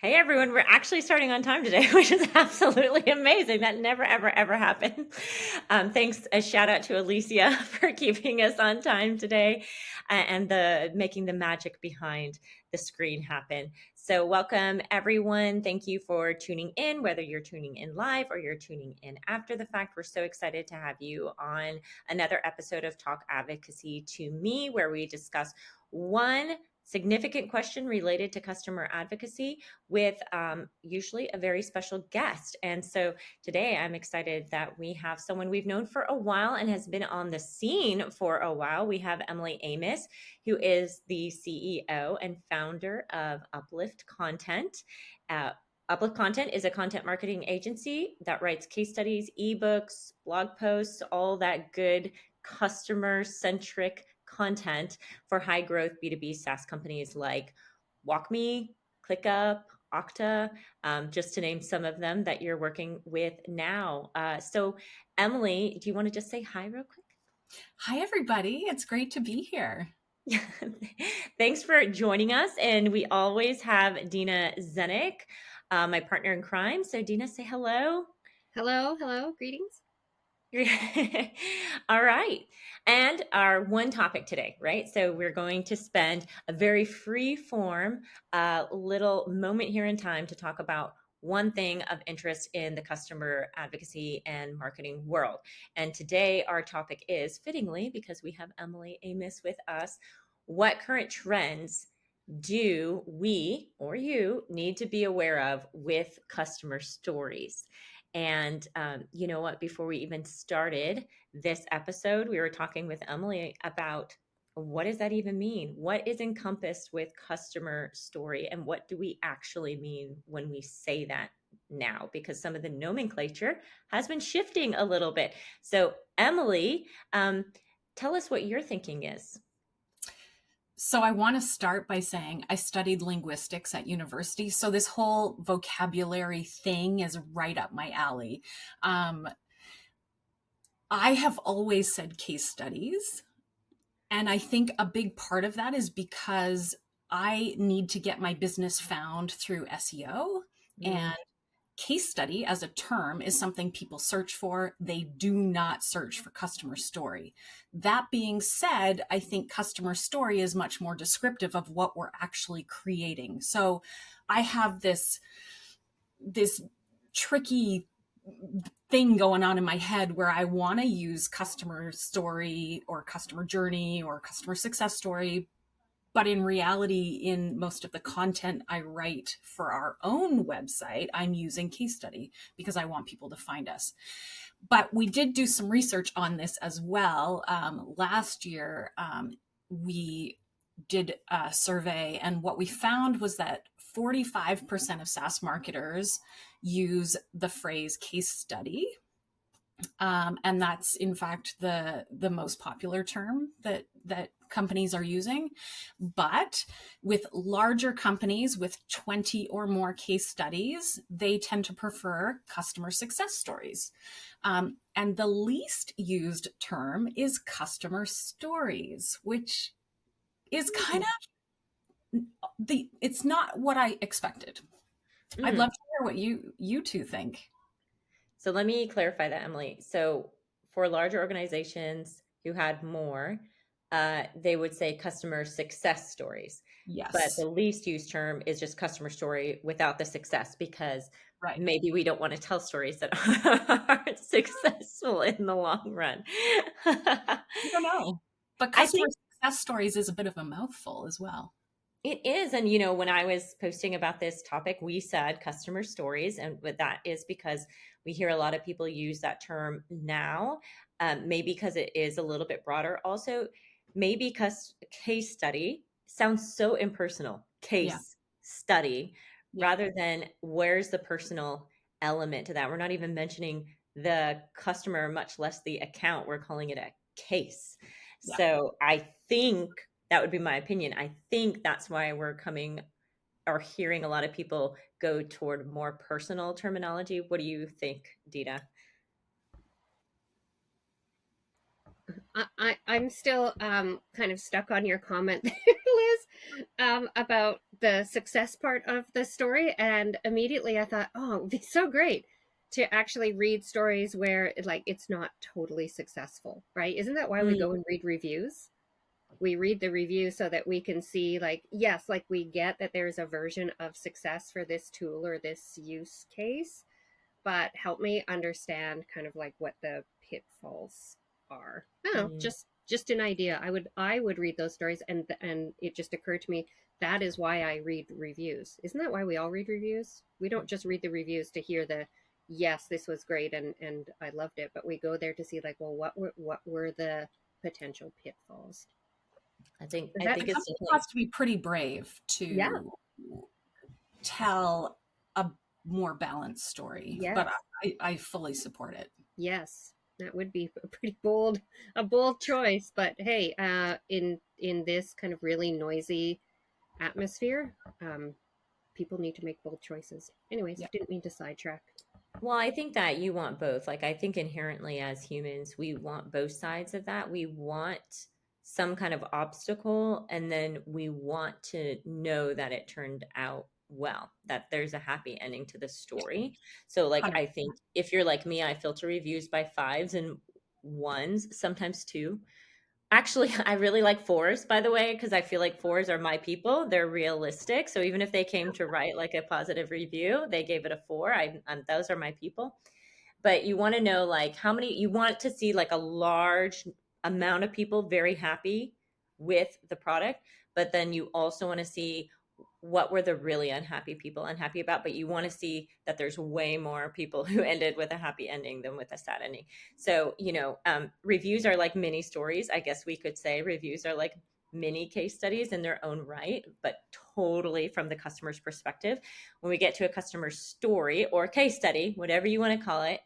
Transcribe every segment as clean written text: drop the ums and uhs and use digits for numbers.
Hey everyone, we're actually starting on time today, which is absolutely amazing. That never, ever, ever happened. Thanks, a shout out to Alicia for keeping us on time today and the making the magic behind the screen happen. So, welcome everyone. Thank you for tuning in, whether you're tuning in live or you're tuning in after the fact. We're so excited to have you on another episode of Talk Advocacy to Me, where we discuss one significant question related to customer advocacy with usually a very special guest. And so today I'm excited that we have someone we've known for a while and has been on the scene for a while. We have Emily Amos, who is the CEO and founder of Uplift Content. Uplift Content is a content marketing agency that writes case studies, ebooks, blog posts, all that good customer centric content for high growth B2B SaaS companies like WalkMe, ClickUp, Okta, just to name some of them that you're working with now. So, Emily, do you want to just say hi real quick? Hi, everybody. It's great to be here. Thanks for joining us. And we always have Deena Zenyk, my partner in crime. So, Deena, say hello. Hello, greetings. All right. And our one topic today, right? So we're going to spend a very free form little moment here in time to talk about one thing of interest in the customer advocacy and marketing world. And today our topic is, fittingly, because we have Emily Amos with us, what current trends do we or you need to be aware of with customer stories? And you know what? Before we even started this episode, we were talking with Emily about what does that even mean? What is encompassed with customer story? And what do we actually mean when we say that now? Because some of the nomenclature has been shifting a little bit. So, Emily, tell us what your thinking is. So, I want to start by saying I studied linguistics at university. So, this whole vocabulary thing is right up my alley. I have always said case studies. And I think a big part of that is because I need to get my business found through SEO. And case study as a term is something people search for. They do not search for customer story. That being said, I think customer story is much more descriptive of what we're actually creating. So I have this tricky thing going on in my head where I want to use customer story or customer journey or customer success story. But in reality, in most of the content I write for our own website, I'm using case study because I want people to find us. But we did do some research on this as well. Last year, we did a survey, and what we found was that 45% of SaaS marketers use the phrase case study. And that's in fact the most popular term that companies are using. But with larger companies with 20 or more case studies, they tend to prefer customer success stories. And the least used term is customer stories, which is kind of it's not what I expected. I'd love to hear what you two think. So let me clarify that, Emily. So for larger organizations who had more, they would say customer success stories. But Yes. the least used term is just customer story without the success, because Right. maybe we don't want to tell stories that aren't successful in the long run. I don't know. But I customer think success stories is a bit of a mouthful as well. it is. And, you know, when I was posting about this topic, we said customer stories. And but that is because we hear a lot of people use that term now, maybe because it is a little bit broader. Also, maybe because case study sounds so impersonal, Yeah. case study, Yeah. rather than where's the personal element to that. We're not even mentioning the customer, much less the account. We're calling it a case. Yeah. So I think that would be my opinion. I think that's why we're coming or hearing a lot of people go toward more personal terminology. What do you think, Deena? I'm still kind of stuck on your comment there, Liz. about the success part of the story, and immediately I thought, oh, it would be so great to actually read stories where it's not totally successful, right? Isn't that why we Mm, go and read reviews? We read the review so that we can see, yes, we get that there's a version of success for this tool or this use case, but help me understand kind of what the pitfalls are. I don't know, mm. just an idea. I would read those stories, and it just occurred to me that is why I read reviews. Isn't that why we all read reviews? We don't just read the reviews to hear the yes, this was great and I loved it, but we go there to see well, what were the potential pitfalls? I think Is I that think The it's company definitely. has to be pretty brave yeah, to tell a more balanced story, but yes. I fully support it. Yes, that would be a pretty bold choice. But hey, in this kind of really noisy atmosphere, people need to make bold choices. Anyways, Yeah, didn't mean to sidetrack. Well, I think that you want both. Like, I think inherently as humans, we want both sides of that. We want some kind of obstacle, and then we want to know that it turned out well, that there's a happy ending to the story. So, like, I 100%. think if you're like me, I filter reviews by fives and ones, sometimes two. Actually, I really like fours, by the way, because I feel like fours are my people. They're realistic. So even if they came to write like a positive review, they gave it a four. Those are my people. But you want to know like how many you want to see like a large amount of people very happy with the product, but then you also want to see what were the really unhappy people unhappy about, but you want to see that there's way more people who ended with a happy ending than with a sad ending. So reviews are like mini stories, I guess we could say. Reviews are like mini case studies in their own right, but totally from the customer's perspective. When we get to a customer story or case study, whatever you want to call it,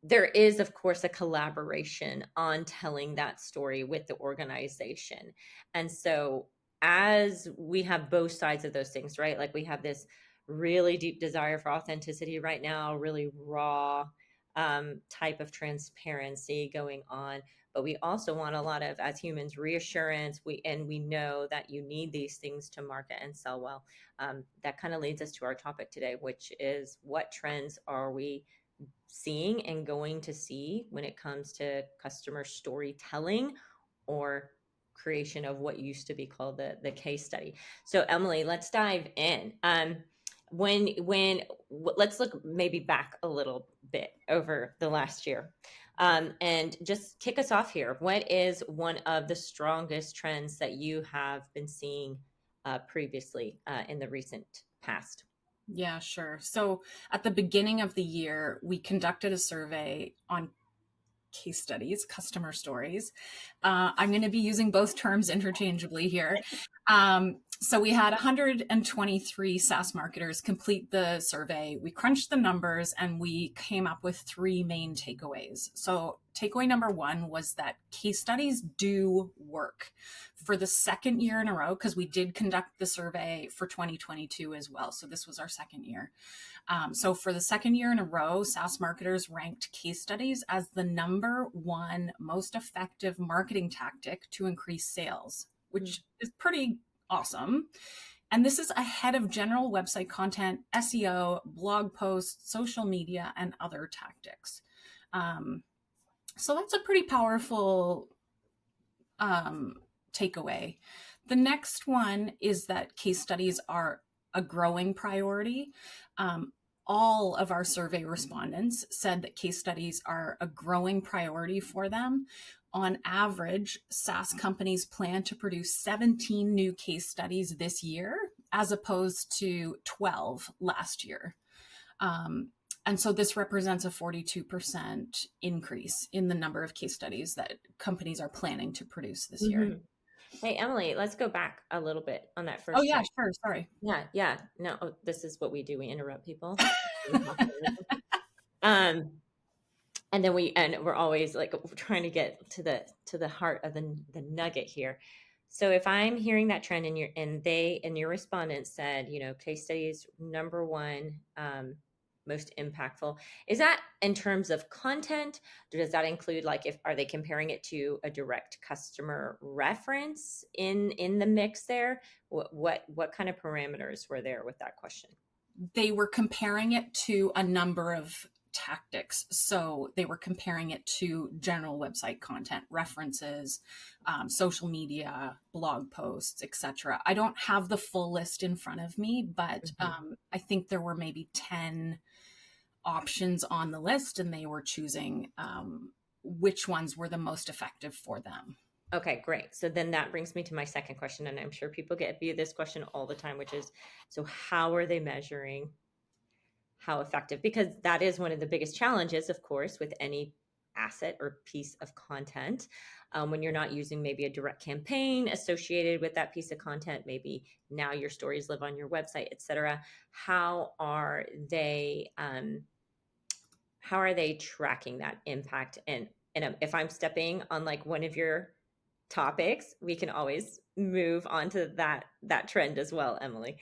there is, of course, a collaboration on telling that story with the organization. And so, as we have both sides of those things, right? Like we have this really deep desire for authenticity right now, really raw type of transparency going on. But we also want a lot of, as humans, reassurance. We know that you need these things to market and sell well. That kind of leads us to our topic today, which is what trends are we seeing and going to see when it comes to customer storytelling or creation of what used to be called the case study. So Emily, let's dive in. When let's look maybe back a little bit over the last year, and just kick us off here. What is one of the strongest trends that you have been seeing previously in the recent past? Yeah, sure. So at the beginning of the year, we conducted a survey on case studies, customer stories. I'm going to be using both terms interchangeably here. So we had 123 SaaS marketers complete the survey. We crunched the numbers and we came up with three main takeaways. So takeaway number one was that case studies do work for the second year in a row, because we did conduct the survey for 2022 as well. So this was our second year. So for the second year in a row, SaaS marketers ranked case studies as the number one most effective marketing tactic to increase sales, which is pretty awesome. And this is ahead of general website content, SEO, blog posts, social media, and other tactics. So that's a pretty powerful takeaway. The next one is that case studies are a growing priority. All of our survey respondents said that case studies are a growing priority for them. On average, SaaS companies plan to produce 17 new case studies this year, as opposed to 12 last year. And so this represents a 42% increase in the number of case studies that companies are planning to produce this year. Mm-hmm. Hey, Emily, let's go back a little bit on that Oh first yeah, trend. sure. Sorry. Yeah. No, this is what we do. We interrupt people. um, and we're always like trying to get to the heart of the nugget here. So if I'm hearing that trend and your respondents said, case studies number one, most impactful. Is that in terms of content? Does that include, like, if are they comparing it to a direct customer reference in the mix there? What kind of parameters were there with that question? They were comparing it to a number of tactics. So they were comparing it to general website content, references, social media, blog posts, etc. I don't have the full list in front of me, but I think there were maybe 10 options on the list, and they were choosing which ones were the most effective for them. Okay, great. So then that brings me to my second question, and I'm sure people view this question all the time, which is, so how are they measuring how effective? Because that is one of the biggest challenges, of course, with any asset or piece of content. When you're not using maybe a direct campaign associated with that piece of content, maybe now your stories live on your website, etc. How are they tracking that impact? And if I'm stepping on like one of your topics, we can always move on to that trend as well, Emily.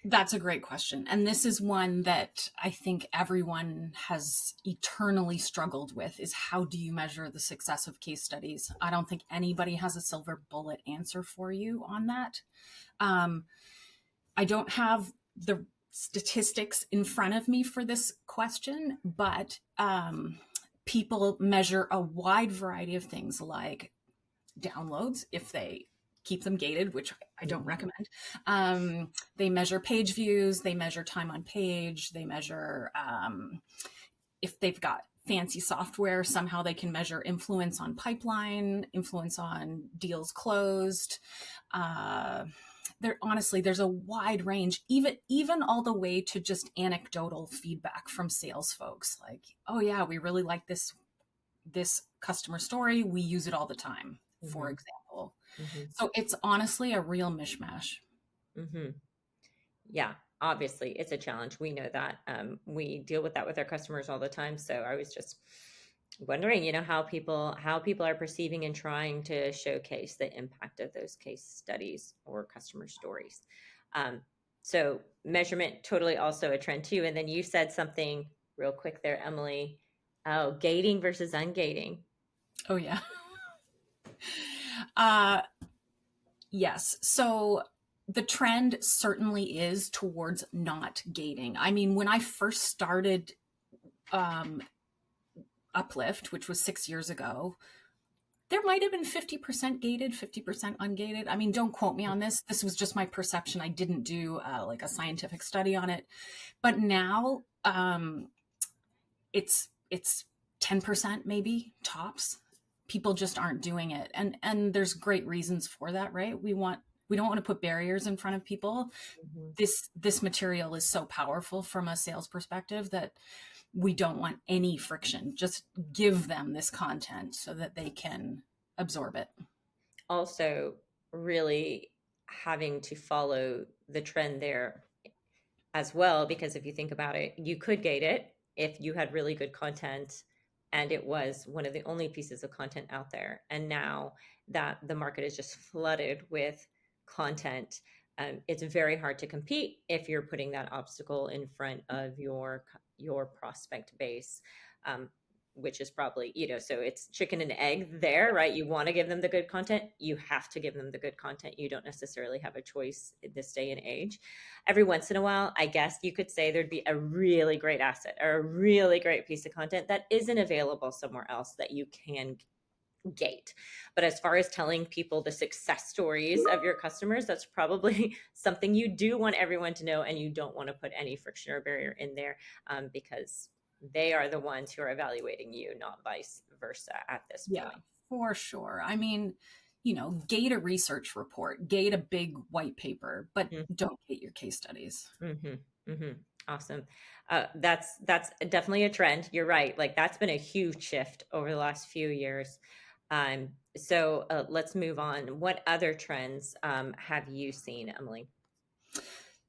That's a great question. And this is one that I think everyone has eternally struggled with, is how do you measure the success of case studies? I don't think anybody has a silver bullet answer for you on that. I don't have the statistics in front of me for this question, but people measure a wide variety of things, like downloads, if they keep them gated, which I don't recommend. They measure page views, they measure time on page, they measure if they've got fancy software, somehow they can measure influence on pipeline, influence on deals closed. There's a wide range, even all the way to just anecdotal feedback from sales folks, like, oh yeah, we really like this customer story, we use it all the time, for example. So it's honestly a real mishmash. Yeah, obviously it's a challenge. We know that. We deal with that with our customers all the time. So I was just wondering, how people are perceiving and trying to showcase the impact of those case studies or customer stories. So measurement, totally also a trend too. And then you said something real quick there, Emily. Oh, gating versus ungating. Oh yeah. Yes. So the trend certainly is towards not gating. I mean, when I first started Uplift, which was 6 years ago, there might have been 50% gated, 50% ungated. I mean, don't quote me on this. This was just my perception. I didn't do like a scientific study on it. But now it's 10% maybe tops. People just aren't doing it. And there's great reasons for that, right? We don't want to put barriers in front of people. This material is so powerful from a sales perspective that we don't want any friction. Just give them this content so that they can absorb it. Also, really having to follow the trend there as well, because if you think about it, you could gate it if you had really good content and it was one of the only pieces of content out there. And now that the market is just flooded with content, it's very hard to compete if you're putting that obstacle in front of your prospect base, which is probably, so it's chicken and egg there, right? You want to give them the good content. You have to give them the good content. You don't necessarily have a choice in this day and age. Every once in a while, I guess you could say there'd be a really great asset or a really great piece of content that isn't available somewhere else that you can gate. But as far as telling people the success stories of your customers, that's probably something you do want everyone to know, and you don't want to put any friction or barrier in there, because they are the ones who are evaluating you, not vice versa at this point. Yeah, for sure. I mean, gate a research report, gate a big white paper, but don't gate your case studies. Awesome. That's definitely a trend. You're right. Like, that's been a huge shift over the last few years. So let's move on. What other trends have you seen, Emily?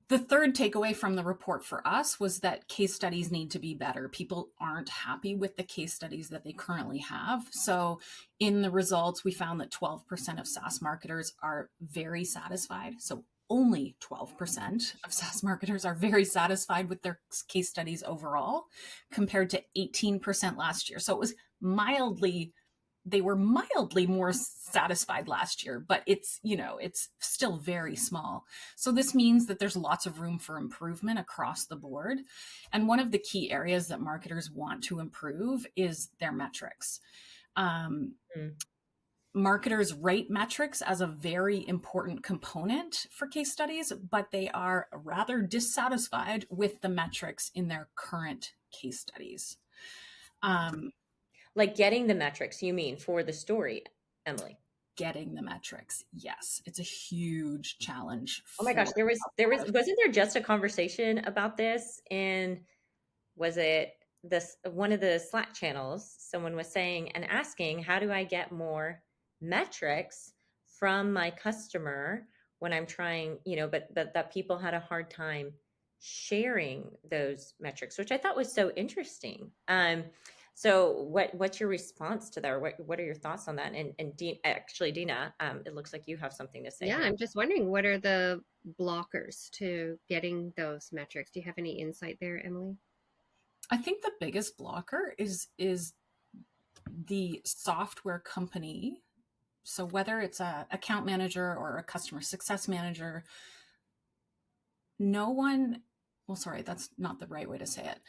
The third takeaway from the report for us was that case studies need to be better. People aren't happy with the case studies that they currently have. So in the results, we found that 12% of SaaS marketers are very satisfied. So only 12% of SaaS marketers are very satisfied with their case studies overall, compared to 18% last year. So it was they were mildly more satisfied last year, but it's still very small. So this means that there's lots of room for improvement across the board. And one of the key areas that marketers want to improve is their metrics. Marketers rate metrics as a very important component for case studies, but they are rather dissatisfied with the metrics in their current case studies. Like getting the metrics, you mean, for the story, Emily? Getting the metrics, yes, it's a huge challenge. Oh my gosh, wasn't there just a conversation about this? And was it this one of the Slack channels? Someone was saying and asking, how do I get more metrics from my customer when I'm trying, but that people had a hard time sharing those metrics, which I thought was so interesting. So what's your response to that? Or what are your thoughts on that? And Deena, it looks like you have something to say. Yeah, I'm just wondering, what are the blockers to getting those metrics? Do you have any insight there, Emily? I think the biggest blocker is the software company. So whether it's a account manager or a customer success manager, that's not the right way to say it.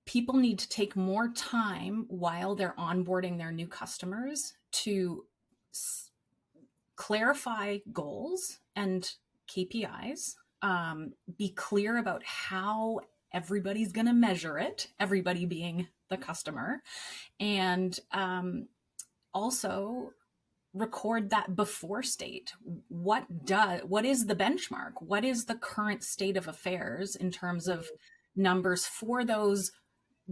People need to take more time while they're onboarding their new customers to clarify goals and KPIs, be clear about how everybody's going to measure it, everybody being the customer, and also record that before state. What is the benchmark? What is the current state of affairs in terms of numbers for those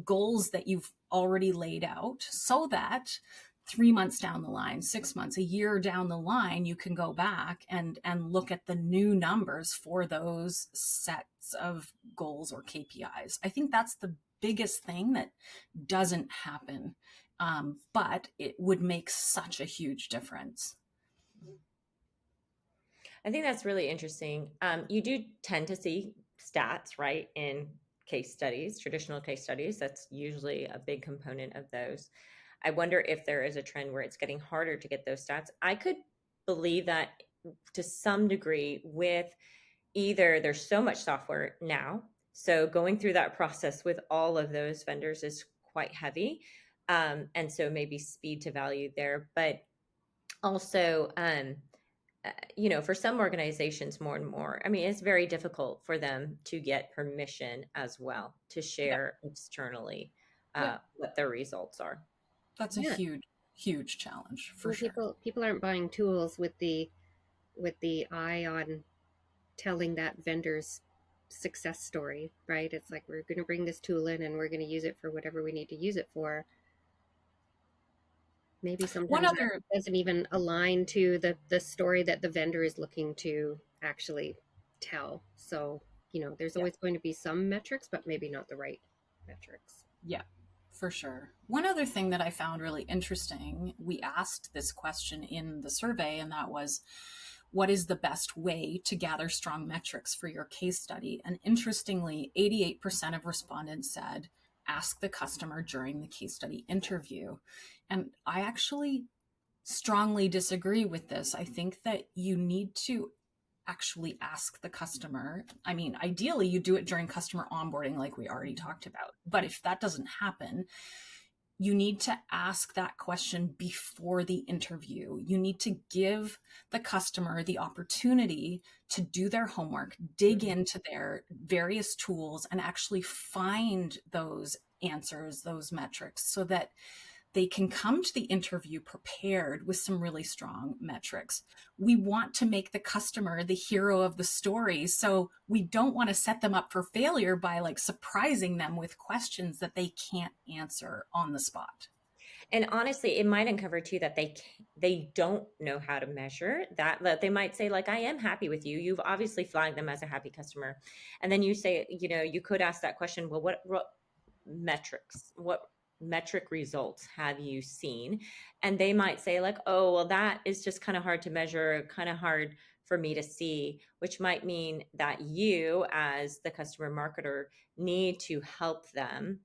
goals that you've already laid out, so that 3 months down the line, 6 months, a year down the line, you can go back and look at the new numbers for those sets of goals or KPIs. I think that's the biggest thing that doesn't happen, but it would make such a huge difference. I think that's really interesting. You do tend to see stats, right, in case studies, traditional case studies. That's usually a big component of those. I wonder if there is a trend where it's getting harder to get those stats. I could believe that to some degree with either there's so much software now, so going through that process with all of those vendors is quite heavy. And so maybe speed to value there, but also, for some organizations more and more, I mean, it's very difficult for them to get permission as well to share externally what their results are. That's a huge challenge for sure. People aren't buying tools with the eye on telling that vendor's success story, right? It's like, we're going to bring this tool in and we're going to use it for whatever we need to use it for. Maybe sometimes it doesn't even align to the story that the vendor is looking to actually tell. So, there's always going to be some metrics, but maybe not the right metrics. Yeah, for sure. One other thing that I found really interesting, we asked this question in the survey, and that was, what is the best way to gather strong metrics for your case study? And interestingly, 88% of respondents said, ask the customer during the case study interview. And I actually strongly disagree with this. I think that you need to actually ask the customer. I mean, ideally, you do it during customer onboarding, like we already talked about. But if that doesn't happen, you need to ask that question before the interview. You need to give the customer the opportunity to do their homework, dig into their various tools, and actually find those answers, those metrics, so that they can come to the interview prepared with some really strong metrics. We want to make the customer the hero of the story. So we don't want to set them up for failure by surprising them with questions that they can't answer on the spot. And honestly, it might uncover too that they don't know how to measure that they might say, I am happy with you. You've obviously flagged them as a happy customer. And then you say, you could ask that question, well, what metric results have you seen? And they might say oh, well, that is just kind of hard to measure, kind of hard for me to see, which might mean that you as the customer marketer need to help them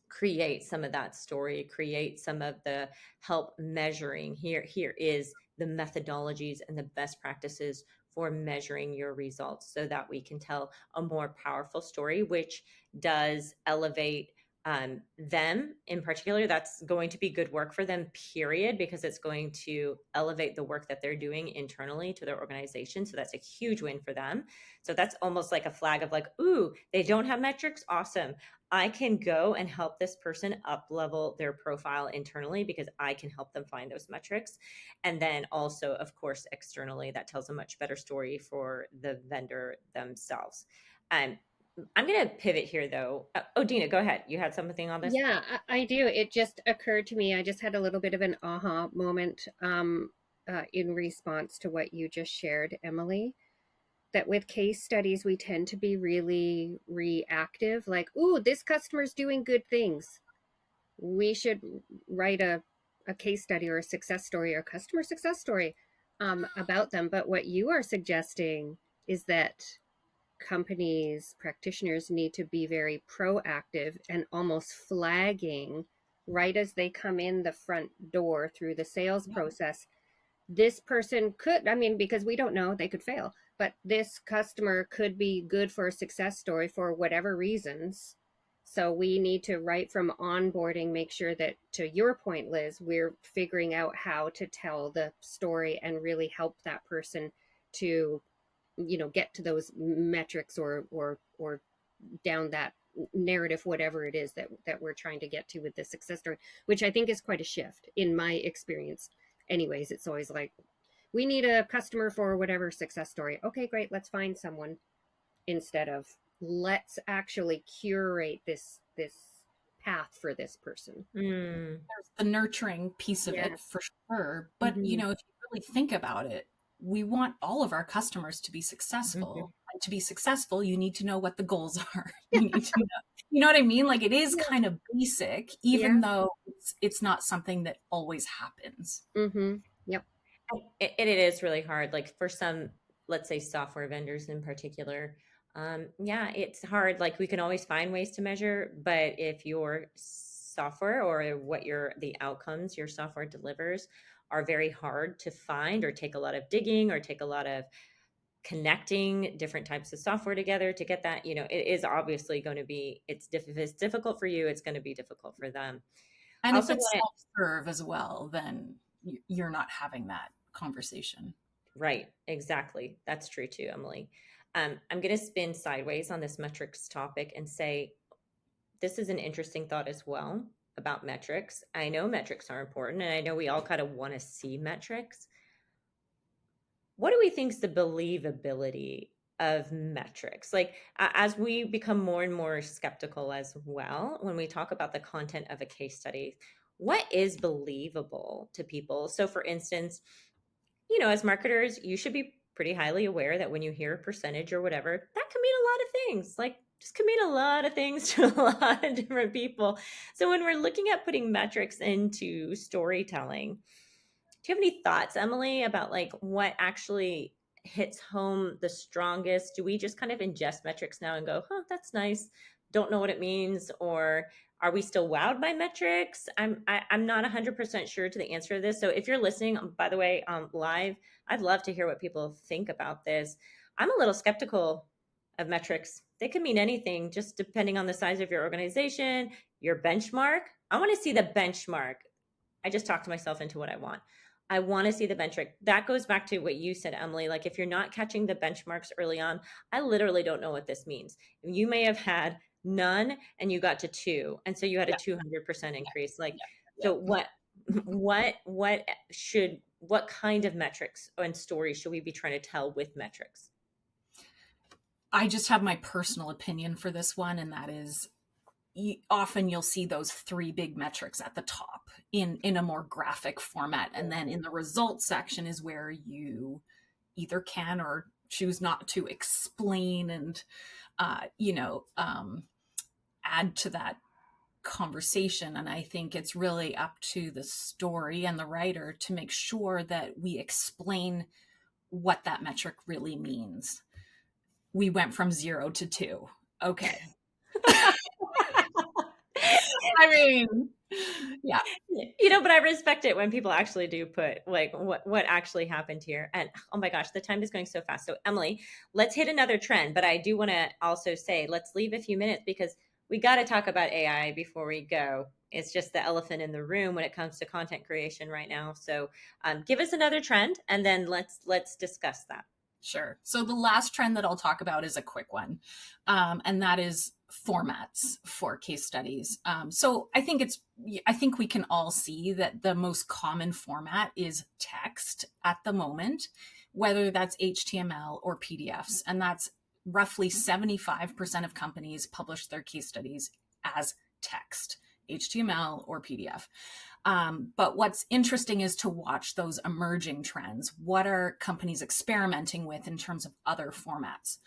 create some of that story, create some of the help measuring. Here is the methodologies and the best practices for measuring your results so that we can tell a more powerful story, which does elevate them in particular. That's going to be good work for them, period, because it's going to elevate the work that they're doing internally to their organization. So that's a huge win for them. So that's almost like a flag of like, ooh, they don't have metrics. Awesome. I can go and help this person up level their profile internally because I can help them find those metrics. And then also, of course, externally, that tells a much better story for the vendor themselves. I'm going to pivot here though. Oh, Deena, go ahead. You had something on this? Yeah, I do. It just occurred to me. I just had a little bit of an aha moment in response to what you just shared, Emily. That with case studies, we tend to be really reactive, like, ooh, this customer's doing good things. We should write a case study or a success story or a customer success story about them. But what you are suggesting is that companies, practitioners need to be very proactive and almost flagging right as they come in the front door through the sales process. This person could, I mean, because we don't know, they could fail, but this customer could be good for a success story for whatever reasons. So we need to, right from onboarding, make sure that, to your point, Liz, we're figuring out how to tell the story and really help that person to, get to those metrics or down that narrative, whatever it is that we're trying to get to with the success story, which I think is quite a shift in my experience. Anyways, it's always like, we need a customer for whatever success story. Okay, great, let's find someone, instead of let's actually curate this path for this person. Mm. There's the nurturing piece of it Yes. for sure. But, if you really think about it, we want all of our customers to be successful. And to be successful, you need to know what the goals are. You need to know, you know what I mean? Like, it is kind of basic, even though it's not something that always happens. Yep. It is really hard. Like for some, let's say software vendors in particular, yeah, it's hard. Like we can always find ways to measure, but if your software or the outcomes your software delivers are very hard to find or take a lot of digging or take a lot of connecting different types of software together to get that, it is obviously going to be, if it's difficult for you, it's going to be difficult for them. And if it's self-serve as well, then you're not having that conversation. Right. Exactly. That's true too, Emily. I'm going to spin sideways on this metrics topic and say, this is an interesting thought as well about metrics. I know metrics are important and I know we all kind of want to see metrics. What do we think is the believability of metrics? Like as we become more and more skeptical as well, when we talk about the content of a case study, what is believable to people? So for instance, as marketers, you should be pretty highly aware that when you hear a percentage or whatever, that can mean a lot of things. Like just can mean a lot of things to a lot of different people. So when we're looking at putting metrics into storytelling, do you have any thoughts, Emily, about like what actually hits home the strongest? Do we just kind of ingest metrics now and go, "Huh, that's nice. Don't know what it means," or are we still wowed by metrics? I'm not 100% sure to the answer to this. So if you're listening, by the way, live, I'd love to hear what people think about this. I'm a little skeptical of metrics. They could mean anything, just depending on the size of your organization, your benchmark. I want to see the benchmark. I just talked myself into what I want. I want to see the benchmark. That goes back to what you said, Emily. Like if you're not catching the benchmarks early on, I literally don't know what this means. You may have had none and you got to 2. And so you had a 200% increase. Like, so what kind of metrics and stories should we be trying to tell with metrics? I just have my personal opinion for this one. And that is, often you'll see those 3 big metrics at the top in a more graphic format. And then in the results section is where you either can or choose not to explain and, add to that conversation. And I think it's really up to the story and the writer to make sure that we explain what that metric really means. We went from 0 to 2. Okay. I mean, yeah. But I respect it when people actually do put like what actually happened here. And oh my gosh, the time is going so fast. So Emily, let's hit another trend, but I do want to also say, let's leave a few minutes because we got to talk about AI before we go. It's just the elephant in the room when it comes to content creation right now. So give us another trend and then let's discuss that. Sure. So the last trend that I'll talk about is a quick one, and that is formats for case studies. So I think we can all see that the most common format is text at the moment, whether that's HTML or PDFs, and that's roughly 75% of companies publish their case studies as text, HTML or PDF. But what's interesting is to watch those emerging trends. What are companies experimenting with in terms of other formats?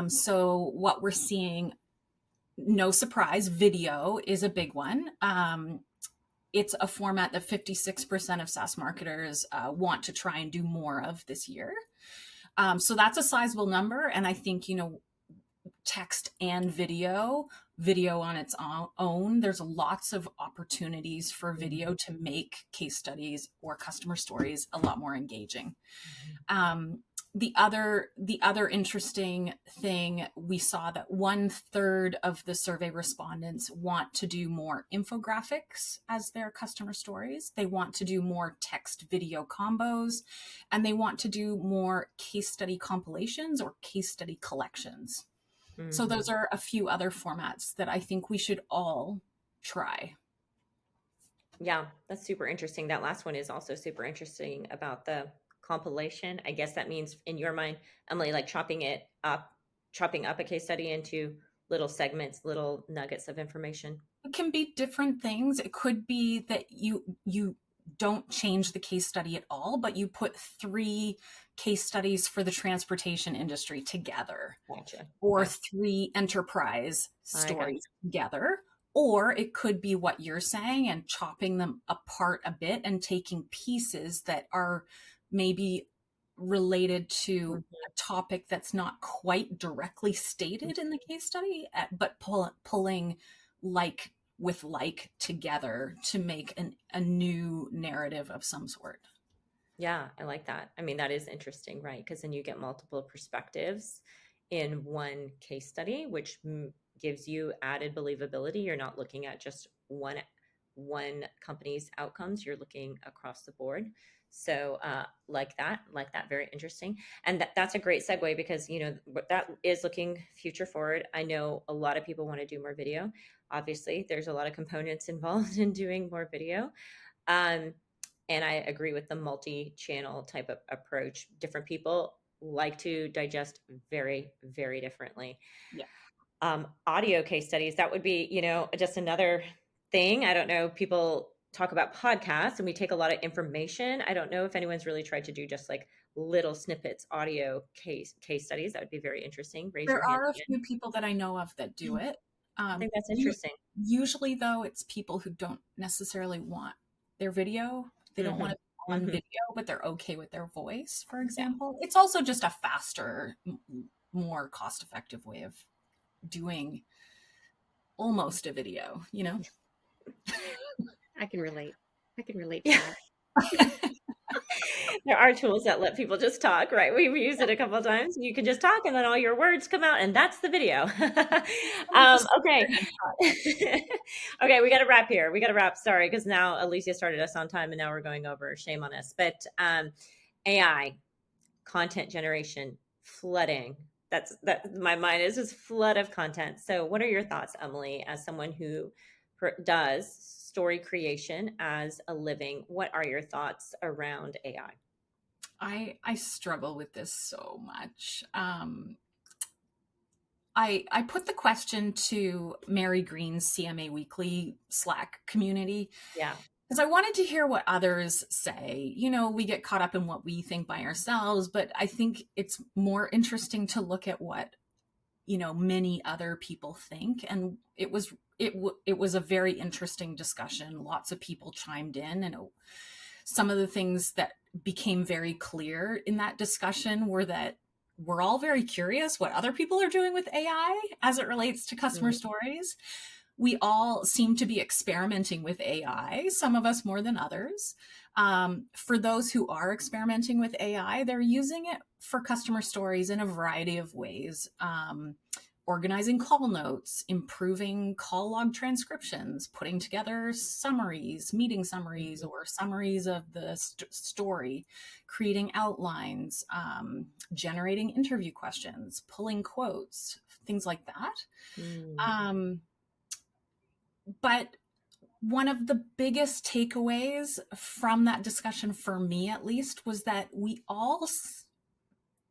So what we're seeing, no surprise, video is a big one. It's a format that 56% of SaaS marketers want to try and do more of this year. So that's a sizable number. And I think, text and video on its own, there's lots of opportunities for video to make case studies or customer stories a lot more engaging. The other interesting thing, we saw that 1/3 of the survey respondents want to do more infographics as their customer stories. They want to do more text video combos, and they want to do more case study compilations or case study collections. So those are a few other formats that I think we should all try. Yeah, that's super interesting. That last one is also super interesting about the compilation. I guess that means in your mind, Emily, like chopping up a case study into little segments, little nuggets of information. It can be different things. It could be that you don't change the case study at all, but you put 3 case studies for the transportation industry together. Gotcha. Or Okay. 3 enterprise stories together. Or it could be what you're saying and chopping them apart a bit and taking pieces that are maybe related to a topic that's not quite directly stated in the case study, but pulling like with like together to make a new narrative of some sort. Yeah, I like that. I mean, that is interesting, right? Because then you get multiple perspectives in one case study, which gives you added believability. You're not looking at just one company's outcomes. You're looking across the board. So like that, very interesting. And that's a great segue because, that is looking future forward. I know a lot of people want to do more video. Obviously, there's a lot of components involved in doing more video. And I agree with the multi-channel type of approach. Different people like to digest very, very differently. Yeah. Audio case studies, that would be, just another thing. I don't know. People talk about podcasts and we take a lot of information. I don't know if anyone's really tried to do just like little snippets, audio case studies. That would be very interesting. There are a few people that I know of that do it. I think that's interesting. Usually, though, it's people who don't necessarily want their video. They don't want to be on video, but they're okay with their voice, for example. Yeah. It's also just a faster, more cost-effective way of doing almost a video, I can relate to that. There are tools that let people just talk, right? We've used it a couple of times. You can just talk and then all your words come out and that's the video. Okay. Okay, we got to wrap here. Sorry, because now Alicia started us on time and now we're going over. Shame on us. But AI, content generation, flooding. That my mind is just flood of content. So what are your thoughts, Emily, as someone who does story creation as a living? What are your thoughts around AI? I struggle with this so much. I put the question to Mary Green's CMA Weekly Slack community. Yeah. Because I wanted to hear what others say. We get caught up in what we think by ourselves, but I think it's more interesting to look at what, many other people think. And it was a very interesting discussion. Lots of people chimed in, and some of the things that became very clear in that discussion were that we're all very curious what other people are doing with AI as it relates to customer stories. We all seem to be experimenting with AI, some of us more than others. For those who are experimenting with AI, they're using it for customer stories in a variety of ways. Organizing call notes, improving call log transcriptions, putting together summaries, meeting summaries, or summaries of the story, creating outlines, generating interview questions, pulling quotes, things like that. But one of the biggest takeaways from that discussion, for me at least, was that we all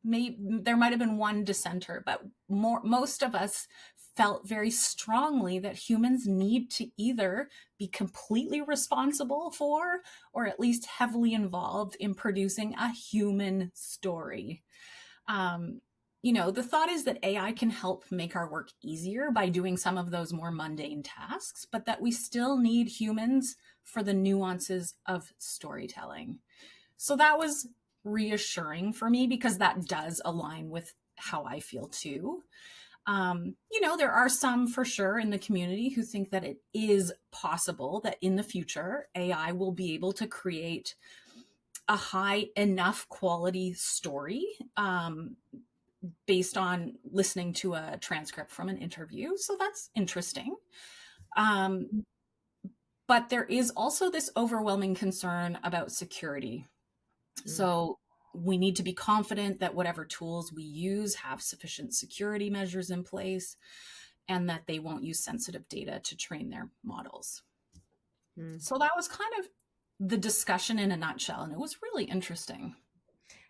there might have been one dissenter, but most of us felt very strongly that humans need to either be completely responsible for, or at least heavily involved in producing a human story. The thought is that AI can help make our work easier by doing some of those more mundane tasks, but that we still need humans for the nuances of storytelling. So that was reassuring for me, because that does align with how I feel too. There are some for sure in the community who think that it is possible that in the future, AI will be able to create a high enough quality story based on listening to a transcript from an interview. So that's interesting. But there is also this overwhelming concern about security. So we need to be confident that whatever tools we use have sufficient security measures in place, and that they won't use sensitive data to train their models. So that was kind of the discussion in a nutshell, and it was really interesting.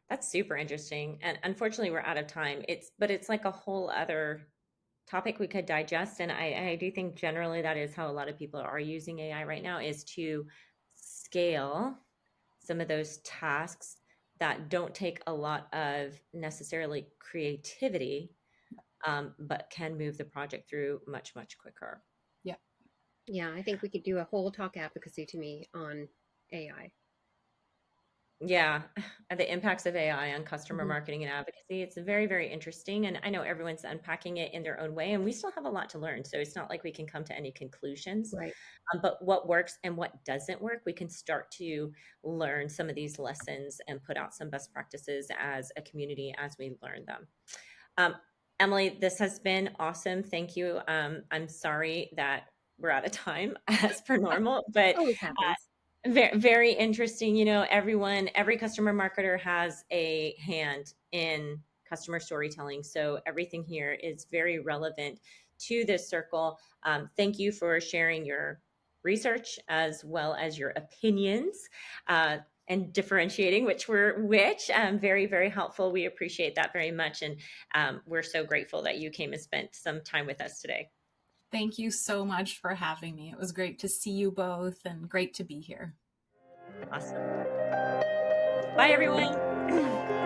That's super interesting. And unfortunately, we're out of time. But it's like a whole other topic we could digest. And I do think generally that is how a lot of people are using AI right now, is to scale some of those tasks that don't take a lot of necessarily creativity, but can move the project through much, much quicker. Yeah. Yeah, I think we could do a whole talk advocacy to me on AI. Yeah, the impacts of AI on customer marketing and advocacy. It's very, very interesting. And I know everyone's unpacking it in their own way, and we still have a lot to learn. So it's not like we can come to any conclusions. Right. But what works and what doesn't work, we can start to learn some of these lessons and put out some best practices as a community as we learn them. Emily, this has been awesome. Thank you. I'm sorry that we're out of time as per normal, but Always happens. very, very interesting. Every customer marketer has a hand in customer storytelling. So everything here is very relevant to this circle. Thank you for sharing your research as well as your opinions, and differentiating which. Very, very helpful. We appreciate that very much. And we're so grateful that you came and spent some time with us today. Thank you so much for having me. It was great to see you both and great to be here. Awesome. Bye, everyone.